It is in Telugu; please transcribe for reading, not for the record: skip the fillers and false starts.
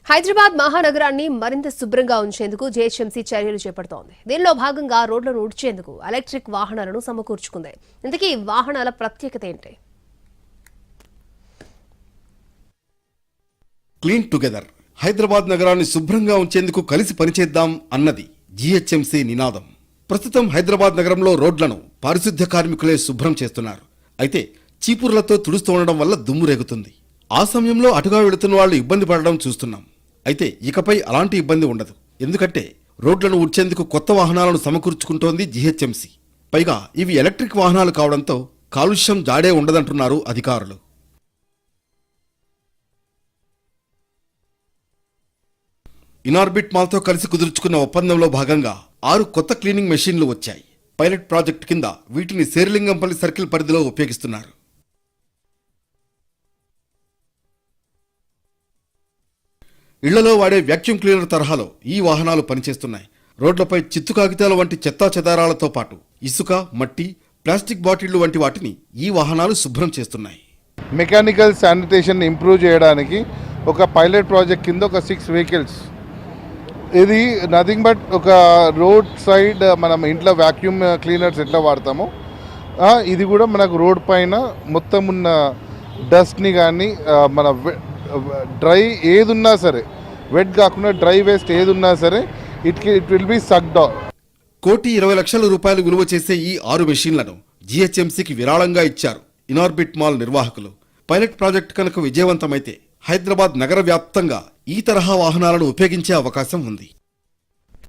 హైదరాబాద్ మహానగరాన్ని మరింత శుభ్రంగా ఉంచేందుకు జీహెచ్ఎంసీ చర్యలు చేపడుతోంది. దీనిలో భాగంగా రోడ్లను ఊడ్చేందుకు ఎలక్ట్రిక్ వాహనాలను సమకూర్చుకుంది. ఇంతకీ వాహనాల ప్రత్యేకత ఏంటి? Clean together. హైదరాబాద్ నగరాన్ని శుభ్రంగా ఉంచేందుకు కలిసి పనిచేద్దాం అన్నది జీహెచ్ఎంసీ నినాదం. ప్రస్తుతం హైదరాబాద్ నగరంలో రోడ్లను పారిశుద్ధ్య కార్మికులే శుభ్రం చేస్తున్నారు. అయితే చీపుర్లతో తుడుస్తూ ఉండడం వల్ల దుమ్ము రేగుతుంది. ఆ సమయంలో అటుగా వెళుతున్న వాళ్ళు ఇబ్బంది పడడం చూస్తున్నాం. అయితే ఇకపై అలాంటి ఇబ్బంది ఉండదు. ఎందుకంటే రోడ్లను ఊడ్చేందుకు కొత్త వాహనాలను సమకూర్చుకుంటోంది జీహెచ్ఎంసీ. పైగా ఇవి ఎలక్ట్రిక్ వాహనాలు కావడంతో కాలుష్యం జాడే ఉండదంటున్నారు అధికారులు. ఇనార్బిట్ మాల్తో కలిసి కుదుర్చుకున్న ఒప్పందంలో భాగంగా 6 కొత్త క్లీనింగ్ మెషీన్లు వచ్చాయి. పైలట్ ప్రాజెక్టు కింద వీటిని శేరిలింగంపల్లి సర్కిల్ పరిధిలో ఉపయోగిస్తున్నారు. ఇళ్లలో వాడే వ్యాక్యూమ్ క్లీనర్ తరహాలో ఈ వాహనాలు పనిచేస్తున్నాయి. రోడ్లపై చిత్తు కాగితాల వంటి చెత్తా చెదారాలతో పాటు ఇసుక, మట్టి, ప్లాస్టిక్ బాటిళ్లు వంటి వాటిని ఈ వాహనాలు శుభ్రం చేస్తున్నాయి. మెకానికల్ శానిటేషన్ ఇంప్రూవ్ చేయడానికి ఒక పైలట్ ప్రాజెక్ట్ కింద ఒక 6 వెహికల్స్. ఇది నథింగ్ బట్ ఒక రోడ్ సైడ్ మనం ఇంట్లో వ్యాక్యూమ్ క్లీనర్స్ ఎట్లా వాడతామో ఇది కూడా మనకు రోడ్ పైన మొత్తం ఉన్న డస్ట్ని కానీ మన డ్రై ఏదున్నా సరే, వెట్ కాకుండా డ్రై వేస్ట్ ఏదున్నా సరే it will be sucked of. 1,20,00,000 రూపాయలు విలువ చేసే ఈ 6 మెషీన్లను జీహెచ్ఎంసీకి విరాళంగా ఇచ్చారు ఇనార్బిట్ మాల్ నిర్వాహకులు. పైలట్ ప్రాజెక్టు కనుక విజయవంతమైతే హైదరాబాద్ నగర వ్యాప్తంగా ఈ తరహా వాహనాలను ఉపయోగించే అవకాశం ఉంది.